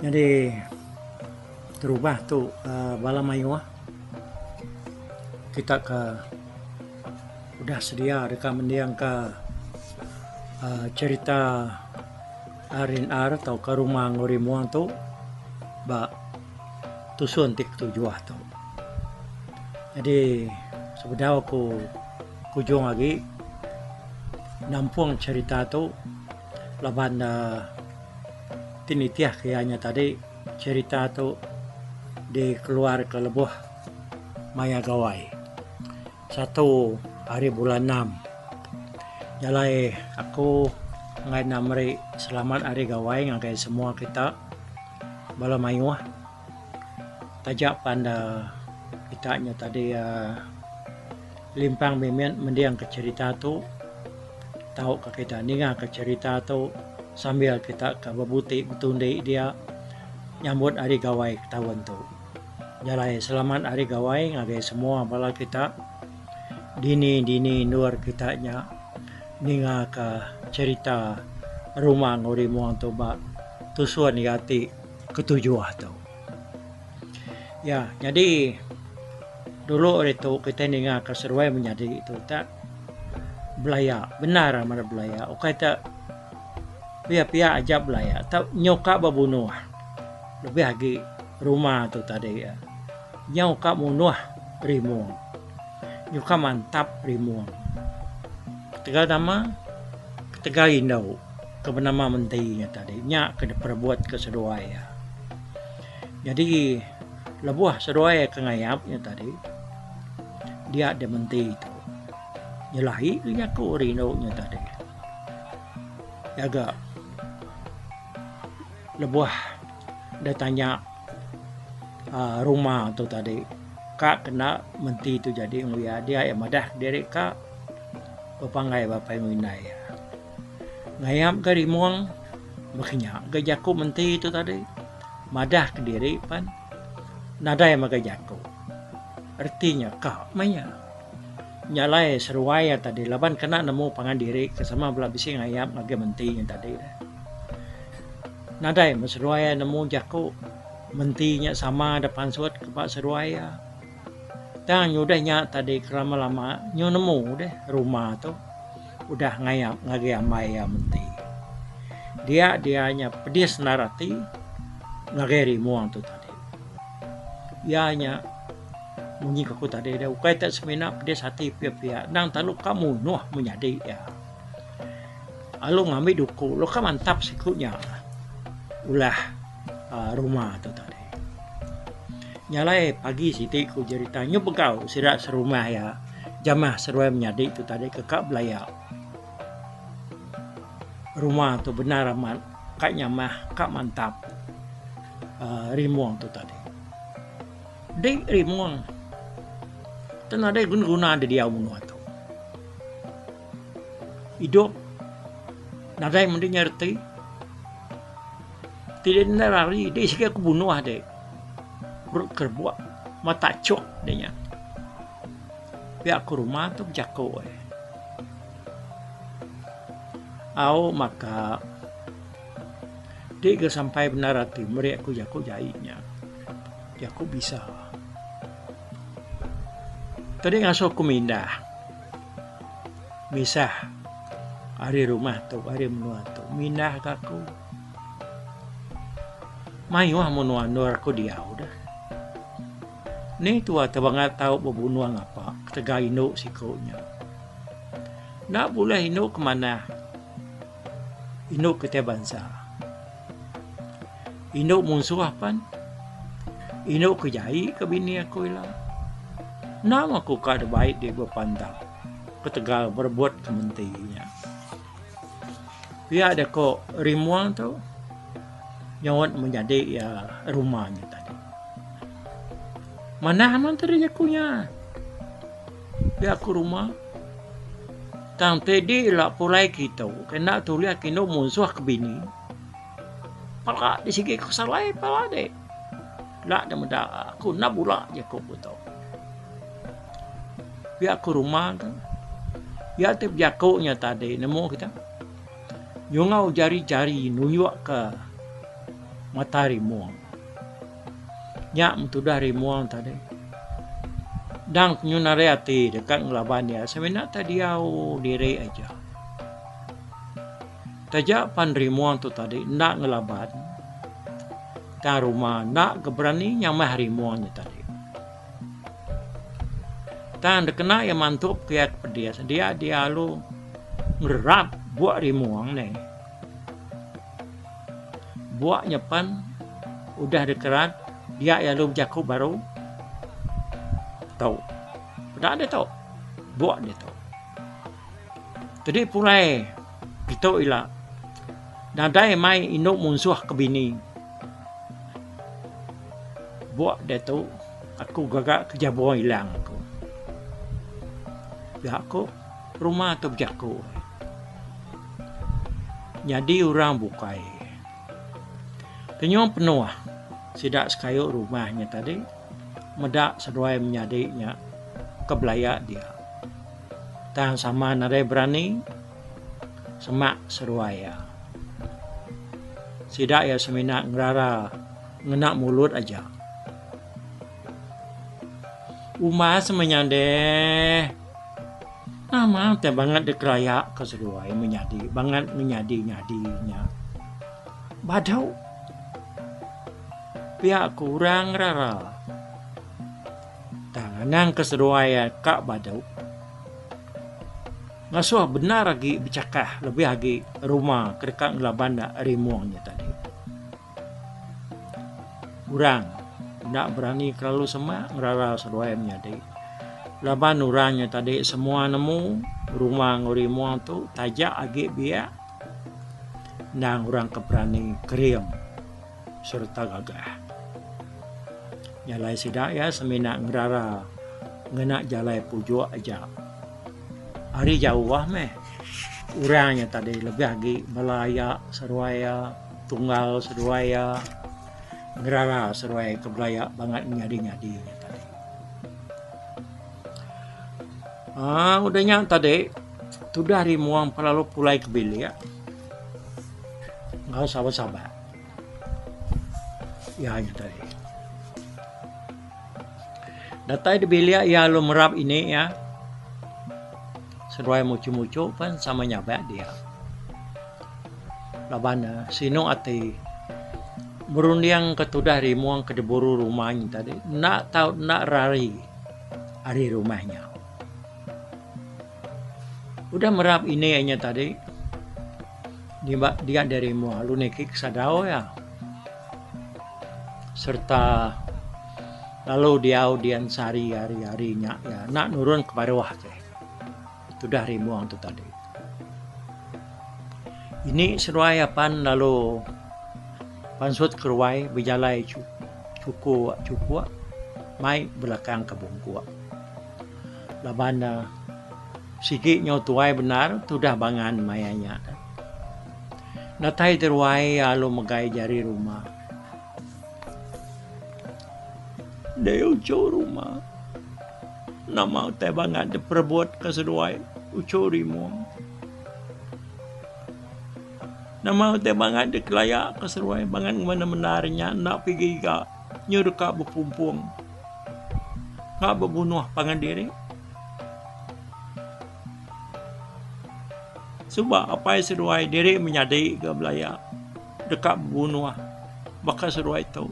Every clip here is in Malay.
Jadi terubah tuh bala mayuah kita udah sedia reka mendiang cerita arin atau ke rumah ngorimuang tuh ba tusun tik tujuah tuh. Jadi sebenarnya aku kujung lagi nampung cerita tuh laban tinitiah kayaknya tadi cerita tuh di keluar ke lebuh Maya Gawai 1 hari bulan 6. Jalai aku ngai namri selamat hari Gawai ngagai semua kita bala mayuah tajak panda kitanya tadi limpang mimin mendiang ke cerita tu tahu ke kita ninga ke cerita tu sambil kita ke bebuti betundi dia nyambut hari Gawai tahun tu. Jalai selamat hari Gawai ngagai semua bala kita dini nur kitanya ninga ke cerita rumah ngorimuang tu ba tusuan yati ketujuh tu. Ya, jadi dulu itu kita ninga ke seruai menjadi itu tak belaya benar mana belaya okai tak pia aja belaya tak nyoka babunuh lebih lagi rumah tu tadi ya nyoka munuh rimuang nyoka mantap rimuang tegal nama tegal indau ke nama mentinya tadi nyak ke perbuat ke seruai ya jadi lebuah seruai ke ngayapnya tadi dia ada menti itu nyelahi dia ku rino-nya tadi ya agak lebuah dia tanya rumah tu tadi kak kena menti itu jadi nguya dia ya madah diri kak bapangai bapai nguinai ya ngayam ke rimuang makanya gajaku menti itu tadi madah ke diri pan nadai magajaku artinya kak maya nyalai seruaya tadi laban kena nemu pangan diri kesama belah bisi ngayap ngage mentinya tadi nadai seruaya nemu jaku mentinya sama depan suat kepak seruaya dan nyudahnya tadi lama nyu nemu deh rumah tuh udah ngayap ngage amaya menti dianya pedis narati ngageri muang tuh tadi ianya munyi kaku tadi dia ukai tak semena pedes hati pia nang talu kamu nuh menjadi ya alu ngambil duku lo kan mantap sikunya ulah rumah tu tadi nyalai pagi siti ku ceritanya begau sirak serumah ya jamah seruai menjadi itu tadi kekak belaya rumah tu benar aman kak nyamah kak mantap rimuang tu tadi dek rimuang tenada guna ada dia umur tu hidup nadai mending nyerti tidak nari dia sikit aku bunuh dek perut kerbuat mata cok dia pihak ke rumah tu jago au maka dia sampai benar hati mereka aku jago jahitnya jago bisa tadi ngasuh aku mindah misah hari rumah tu hari menua tu mindah kaku mayuah menua nur aku dia udah ni tua tebangat tahu bebunuang apa ketega induk sikonya nak boleh induk kemana induk kita bangsa induk musuh apa induk kejai ke bini aku ilah nama aku kada baik dia berpandang ketegal berbuat kementinya dia ada kok rimuang tu nyawat menjadi ya rumahnya tadi mana aman tadi jakunya dia aku rumah tang tedi lah pulai kita kena tulis kino musuh ke bini pala di segi kesalai pala dek lah dah muda aku nak bula jakuk betul dia aku rumah kan ya tip jakuknya tadi nemu kita nyungau jari-jari nuyuk ke mata rimuang. Nyak mentudah rimuang tadi. Dang penyunare hati dekat ngelaban dia. Sebenarnya tadi au diri aja. Tajak pan rimuang tu tadi nak ngelaban. Ta rumah nak keberani nyamah rimuangnya tadi. Tan dekena yang mantuk kiat pedia. Dia lu ngerap buat rimuang nih. Buat nyepan udah dekerat dia ya lu jaku baru tahu. Dah dia tahu. Buat dia tahu. Jadi pulai gitu ilah. Nadai mai induk munsuh ke bini. Buat dia tahu aku gagak kerja buang hilang aku. Ya aku rumah tu jaku. Jadi orang bukai. Kenyong penuh. Sidak sekayuk rumahnya tadi. Medak seduai menyadiknya kebelayak dia. Tahan sama nadai berani. Semak seruaya. Sidak ya seminak ngerara. Ngenak mulut aja. Umah semenyadeh. Nama teh banget dekelayak ke seduai menyadi. Banget menyadi-nyadinya. Badau. Pihak kurang rara. Tanganang keseruaya kak badau. Ngasuh benar lagi bercakah lebih lagi rumah kedekat ngelaban rimuangnya tadi. Urang tidak berani kelalu semak ngerara seruaya menyadai. Laban urangnya tadi semua nemu rumah ngurimuang tu tajak lagi biak. Nang urang keberani keriam serta gagah. Jalai sidak ya seminak ngerara ngenak jalai pujuk aja. Hari jauh meh. Urangnya tadi lebih lagi belayak seruaya tunggal seruaya ngerara seruaya kebelayak banget nyadi-nyadinya tadi. Udahnya tadi sudah rimuang pelalu pulai ke bilik ya. Nggak sabar-sabar. Ya hanya tadi. Datai di bilik ya lo merap ini ya. Seruai mucu-mucu pan sama nyabak dia. Labana sino ati berundiang ketudah rimuang ke deburu rumahnya tadi. Nak tahu nak rari hari rumahnya. Udah merap ini hanya tadi. Dia dari mua lu nekik sadao ya. Serta lalu dia audian sari hari-harinya ya nak nurun ke bawah teh. Itu dah rimuang tu tadi. Ini seruai pan lalu pansut keruai berjalai cuku mai belakang ke bungkua. Labana sikit nyau tuai benar tu dah bangan mayanya. Natai teruai lalu megai jari rumah. Dia ucap rumah. Nama teh banget diperbuat keseduai ucap rimuang. Nama teh banget dikelayak keseduai banget mana menarnya nak pergi ga nyuruh kak berpumpung. Kak berbunuh pangan diri. Sebab apa yang seruai diri menyadai ke belaya dekat berbunuh bakal seruai itu.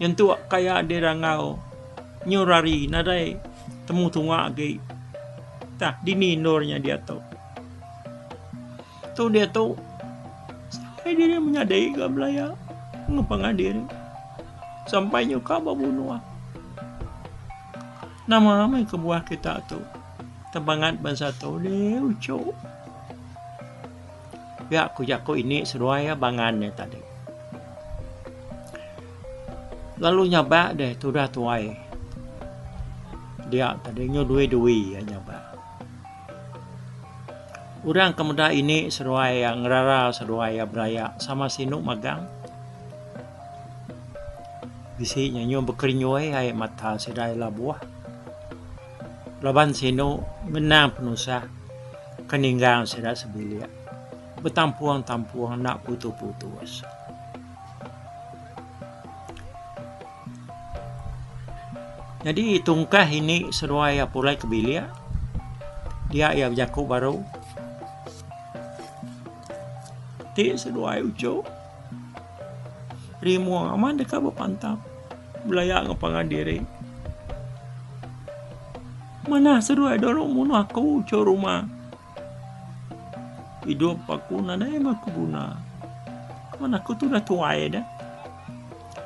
Yang tu kaya dia ngau nyurari nadai temu tunga lagi. Tah dini nornya dia tu. Tu dia tu sampai diri menyadai ke belaya ngepangan diri. Sampai nyuka berbunuh. Nama-nama kebuah kita tu. Tebangat bangsa tu dia ucap. Ya aku ini seruaya bangannya tadi. Lalu nyabak deh tu dah tuai. Dia tadinya dui-dui ya nyabak. Urang kemuda ini seruaya ngerara seruaya beraya sama sinuk magang. Bisi nyanyo bekerinyoi hai mata sedai labuah. Laban sinuk menang penusah keninggang sedai sebilia. Bertampuang-tampuang nak putus-putus. Jadi tungkah ini seruai pulai kebilia. Dia ya jaku baru. Ti seruai ujo. Rimu aman dekat berpantap. Belayak ngapangan diri. Mana seruai dorong munu aku ujo rumah. Hidup aku nada emang aku guna. Mana aku tuh dah tua ya dah.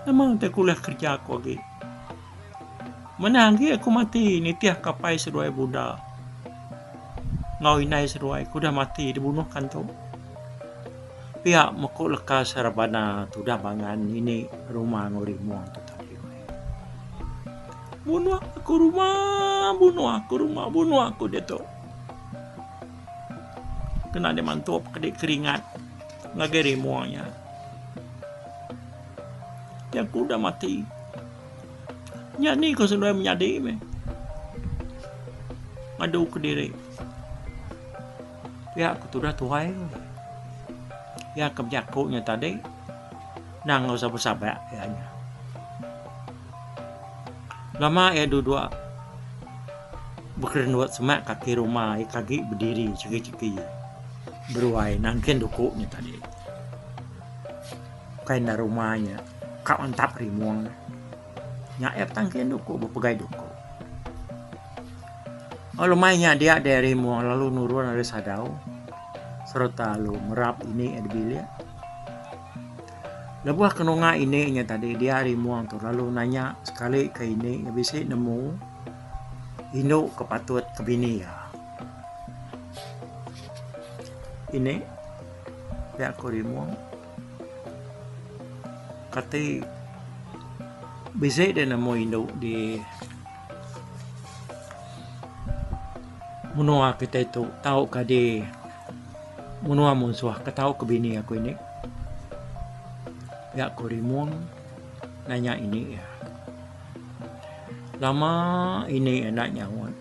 Memang tak kuliah kerja aku lagi. Mana lagi aku mati nitiah kapai seruai Buddha. Ngau inai seruai aku dah mati dibunuh kan tu. Pihak makuk lekas sarabana tu dah bangan ini rumah ngorimuang tu tadi. Bunuh aku rumah dia tu. Kena dia mantu kedik keringat ngageri muangnya. Dia aku dah mati. Nya ni kau sudah menyadi me. Ngadu ke diri. Ya aku tu dah tuai. Ya kebiakunya tadi. Nang ngau sabar-sabar ya nya. Lama ya dua berkerenduat semak kaki rumah kaki berdiri ceki-ceki. Beruai nangkin dukuknya tadi. Kain rumahnya. Kau antap rimuang. Nyaep tangkian duku, berpegai duku. Kalau mainnya dia dari muang lalu nurun dari sadau. Serta lalu merap ini edibilia. Lebuah kenunga ini nya tadi dia rimuang tu lalu nanya sekali ke ini ya bisa nemu induk kepatut ke bini ya. Ini ya aku rimuang. Kata bisa dia nemu induk di menua kita itu tahu kadi menua musuh ketahu ke bini aku ini ya aku rimuang nanya ini ya lama ini enak nyawan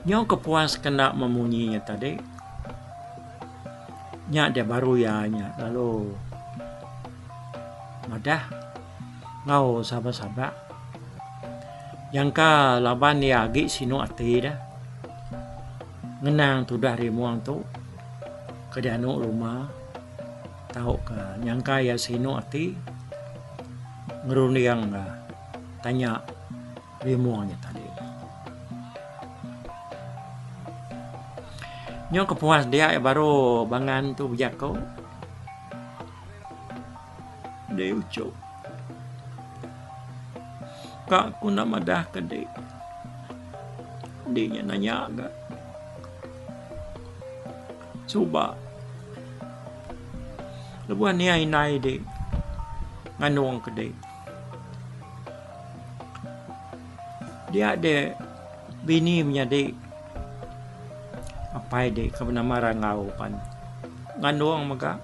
nyaw kepuas kena memunyinya tadi nyak dia baru ya nyak lalu madah ngau sabar-sabar yang ka laban dia agi sino ati dah ngenang tu dah rimuang tu ke dianu rumah tahu ka nyangka ya sino ati ngeruniang tanya rimuangnya tadi nyo kepuas dia baru bangan tu bijak kau dia ucap Kak aku nak madah ke dia. Dia nanya agak. Cuba. Lebuan ni ay nai dia. Nganuang ke dia. Dia ada bini punya dia. Apa dia kebenar rangau pan. Nganuang maga.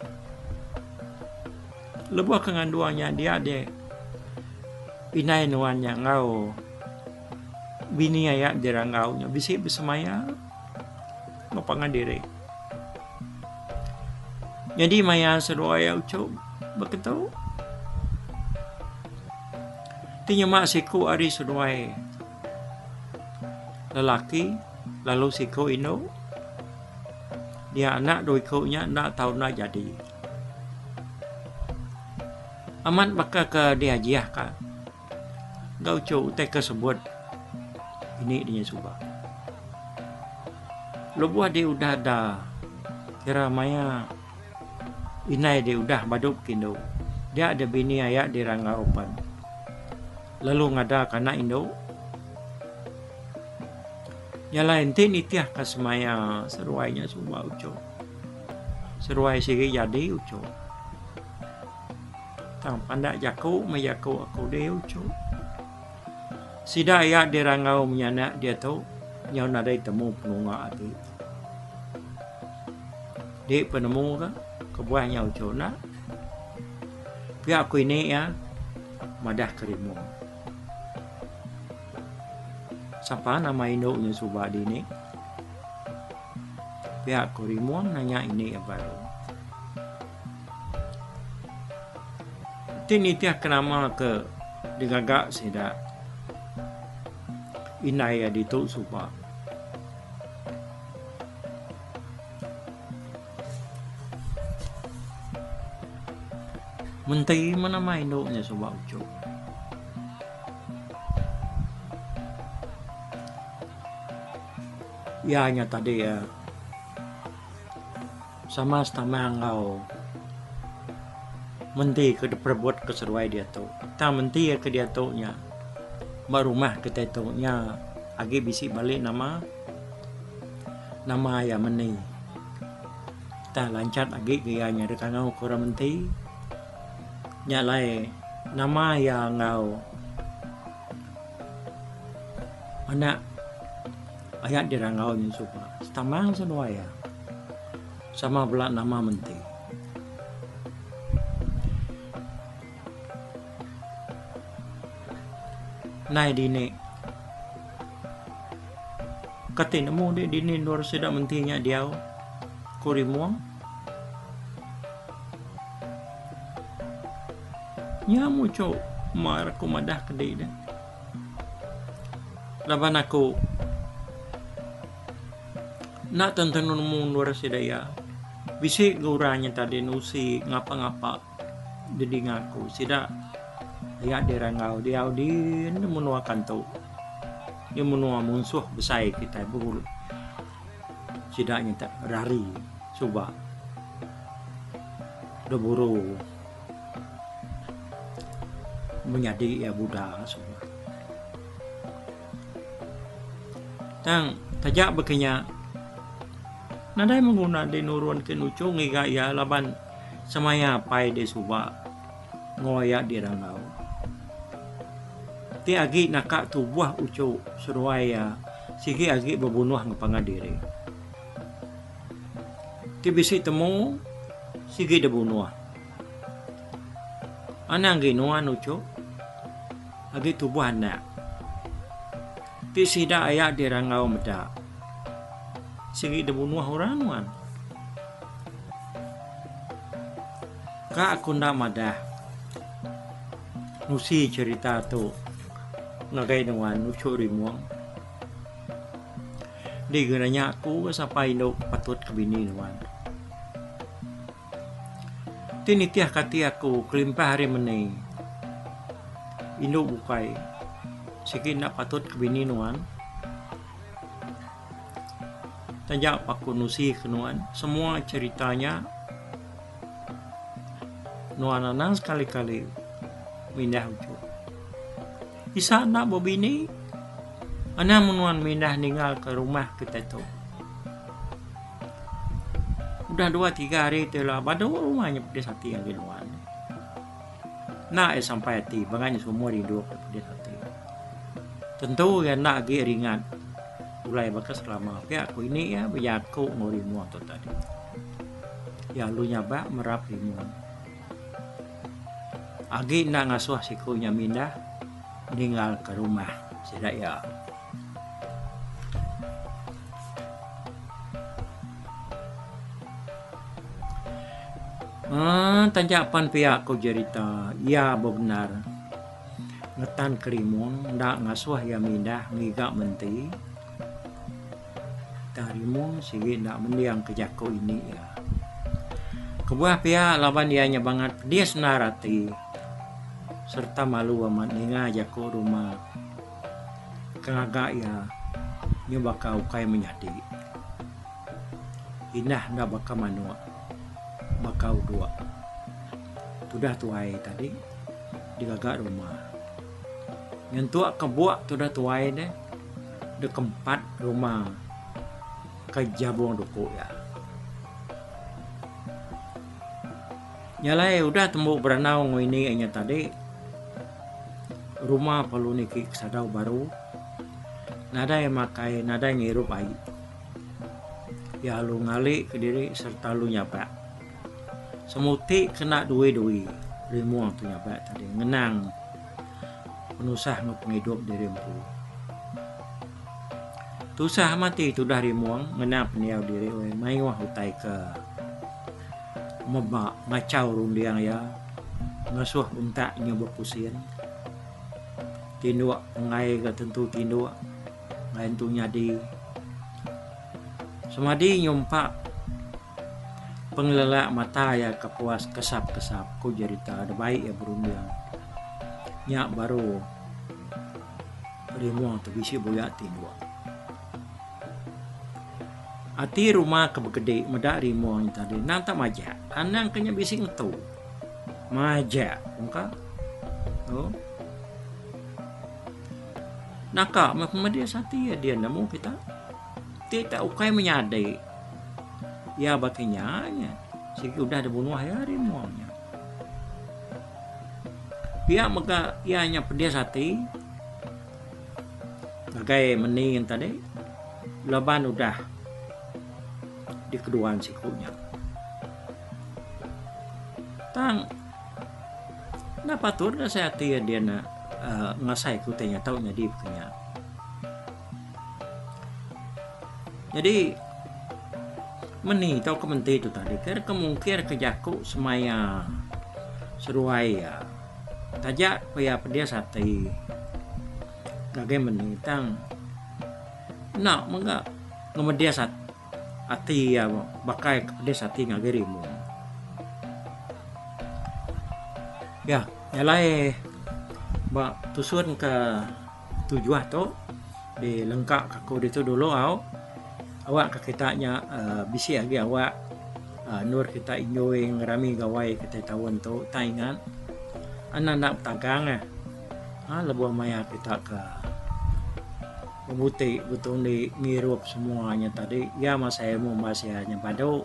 Lebuah ke nganuangnya dia ada. Inay nuannya ngau bini ayak dirangau nya bisik bersemaya ngapangan diri jadi maya seruaya ucap begitu tinya mak siku ari seruai lelaki lalu siku ino dia anak doikonya nak tahu nak jadi amat bakal ke dia jiah ka gau cau teh kesebut ini dia subah lo buah dia udah ada kira maya inai dia udah badup kindo dia ada bini ayak di rangaupan lalu ngada kana indo nyala ente nitiah kasmaya seruainya subah uco seruai sigi jadi uco tang pandak jaku mayaku aku dia uco Sida ayak dia rangau menyanak dia tahu nyaw nadai temu penunga ati. Dia penemu ka kebuah nyaw cona. Pihak aku ini ya madah kerimu. Siapa nama induknya subah di ini? Pihak kerimu nanya ini ya baru. Tini tiah kenama ke digagak sida inay dito suba mentay mana may no niya suba ucho nya tadi ya sama tamangau menti ke perbuat keseruai dia tu ta menti ke dia tu nya marumah ke dia tu nya agi bisi balik nama ya meni ta lancat agi gaya nya dekangau kurang menti nya lai nama ya ngau anak ayat dirangau nya supa tamang senuaya sama belak nama menti nai dini katin mo di dini luar sudah mentinya dia kurimuang nyamu cok mar aku madah kedai dah laban aku nak tentenun mo luar sidaya bisi guranya tadi nusi ngapa-ngapa jadi ngaku sida ya dirangau dia di menua kanto dia menua musuh besar kita buru sidaknya tak rari coba udah buru menjadi ya Buddha coba tang tajak bekenya nadai mengguna di nurun ke nucu ngiga ya laban semaya pai de suba ngoyak di rangau ti agi nakak tubuh ucu suruaya sigi agi berbunuh ngapangadiri ti bisi temu sigi de bunuh anang ginuan ucu agi tubuh anak ti sida ayak di rangau meda sigi de bunuh orang wan ka aku ndak madah nusi cerita tu ngagai dengan nucu rimuang di gunanya aku sampai no patut kebini nuan tini tiah kati aku kelimpah hari menei indo bukai sigi nak patut kebini nuan tajak aku nusi kenuan semua ceritanya nuan anang sekali-kali mindah ucu isa nak bobini ana menuan mindah ninggal ke rumah kita tu udah 2-3 hari telah badu rumahnya pedes hati yang ginuan nak sampai hati banganya semua rindu pedes hati tentu ya nak gi ringan mulai bakas selama ya aku ini ya bejaku ngorimu atau tadi ya lu nyaba merap rimuan agi nak ngasuh sikunya mindah tinggal ke rumah sidak ya tanjakan pihak ko cerita ya benar ngetan kerimun ndak ngasuh ya mindah ngiga menti tarimun sigi ndak mendiang kejako ini ya kebuah pihak lawan dianya banget dia senarati serta malu amat ninga jako rumah kagak ya nyoba kau kai menyadi inah ndak baka manua bakau dua sudah tuai tadi digagak rumah nyentuak kebuak sudah tuai deh de keempat rumah kejabung duku ya nyalai udah tembuk beranau ini hanya tadi rumah perlu niki sadau baru nada yang makai nada yang ngirup ai ya lu ngali ke diri serta lu nyapa semuti kena duwe rimuang tu nyapa tadi ngenang penusah ngepenghidup diri empu tusah mati tu dah rimuang ngenang peniau diri mai wah hutai ke meba ngacau rundiang ya ngasuh unta nyoba pusien tindua ngai ka tentu tindua ngai tu nyadi semadi nyumpa pengelela mata ya kepuas kesap-kesap ku cerita ada baik ya berundang nyak baru rimuang tu bisi boya tindua ati rumah kebegede medak rimuang tadi nang tak maja anang kenya bisi ngetu maja engka oh naka media sati ya dia namu kita tidak ukai menyadai ya bakinya sih udah ada bunuh hari muangnya pihak maka ianya pedia sati kagai mening tadi laban udah di keduaan sikunya tang napa tur na saya tia dia na ngasai kutenya tahu nyadi punya jadi meni tahu kementi itu tadi ker kemungkinan kejaku semaya seruai ya tajak paya pedia sati kage meni tang nak mengga ngemedia sat ati ya bakai pedia sati ngagerimu ya nyalai ba tusun ke tujuan tu di lengkap aku itu dulu awak ke kitanya bisi lagi awak nur kita injoing rami gawai kita tawan tu taingan anak tagang lebuh maya kita ke memutih betul di ngirup semuanya tadi ya masa mau masihnya badu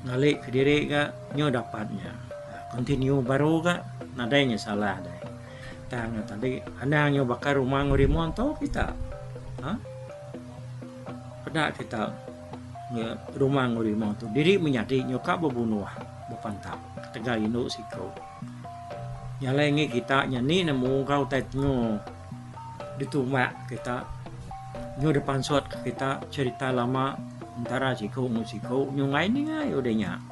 ngalik ke diri ke nyo dapatnya continue baru ke nadanya salah deh tang tadi anaknya bakar rumah ngurimuan tau kita pada kita rumah ngurimuan tu diri menyadi nyokap berbunuh berpantap tegal induk siko nyalengi kita nyani nemu kau tetnyo ditumbak kita nyo depan suat kita cerita lama antara siko musiko nyungai ni ngai udahnya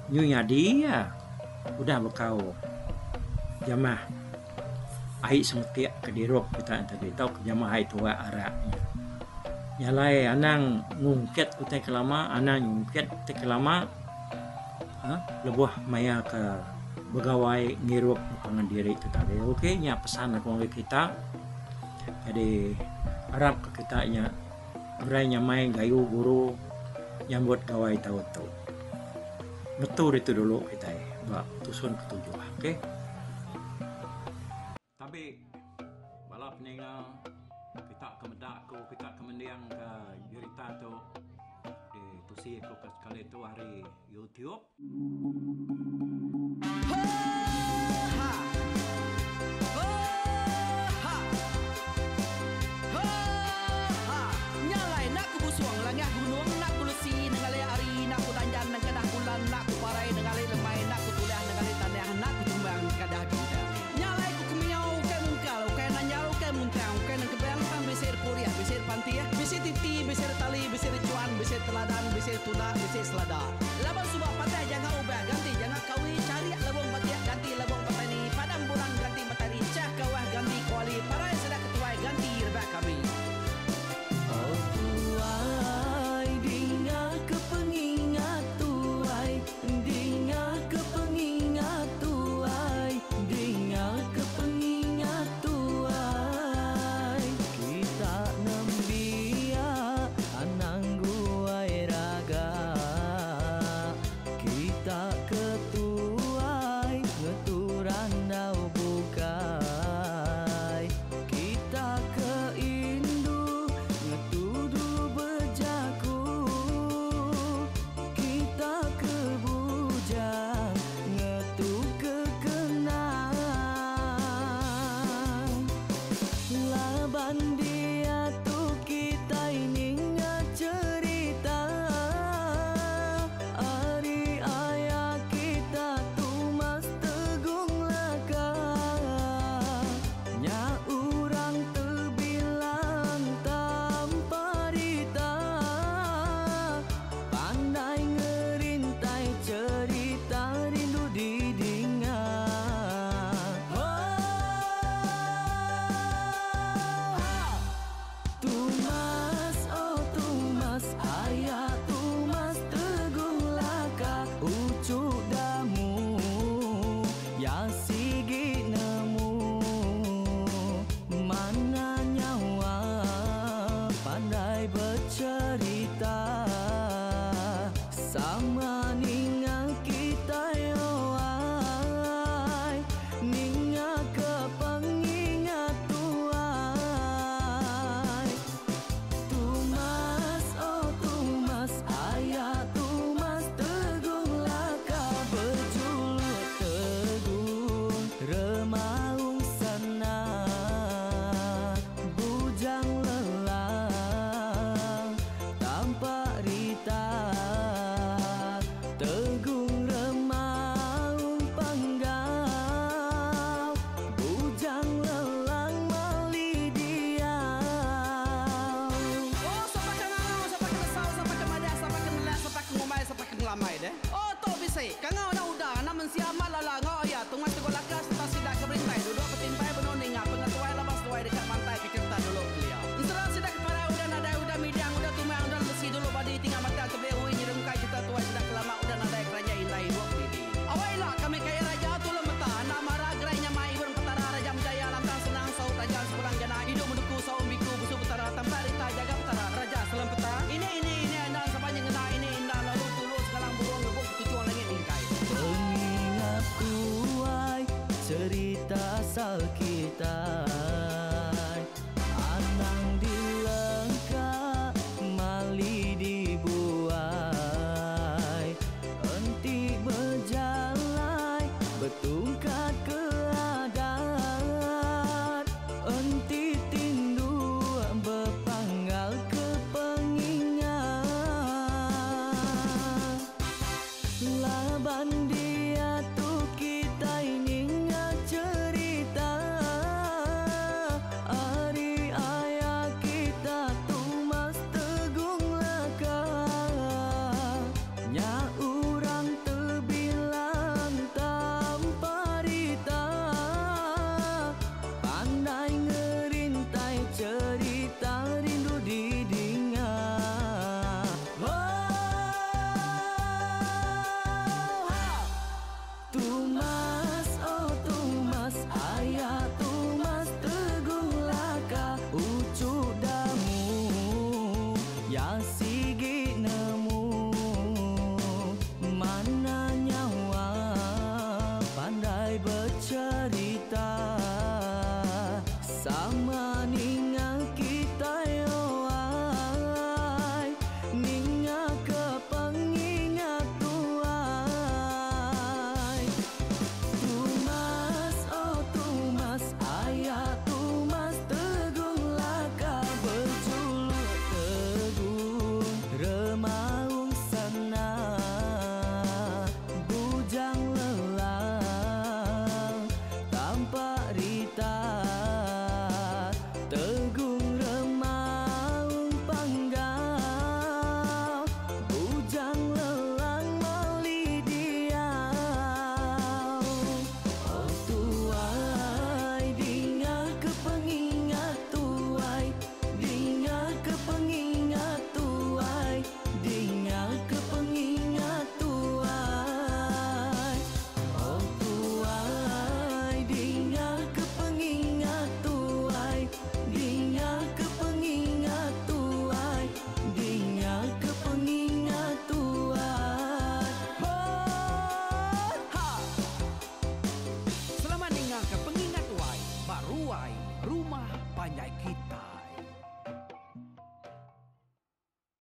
nyu nyadi ya udah bekau jamah ai sengtiak ke dirok kita tadi tahu ke jamah ai tua araknya nyalai anang ngungket utai kelama anang ngungket utai kelama lebuh maya ke begawai ngirup pangan diri itu tadi oke nya pesan aku ngomong kita jadi harap ke kita nya berainya main gayu guru nyambut gawai tahu tu ngetur itu dulu kita mbak tusun ketujuh oke tapi balap ninga kita kemedak kita kemendiang ke cerita tu di tusi aku kali itu hari YouTube nyalai nak kubusuang langah gunung nak kulusi nengali ari nak kutanjan nang kadah bulan nak kuparai nengali lemai nak kutulah nengali tanah nak kutumbang kadah bintang nyalai ku kumiau ke mungkal ke nanyau ke muntang ke nang kebang pang besir puriah besir pantiah besir titi besir tali besir cuan besir teladan besir tuna besir selada laban subah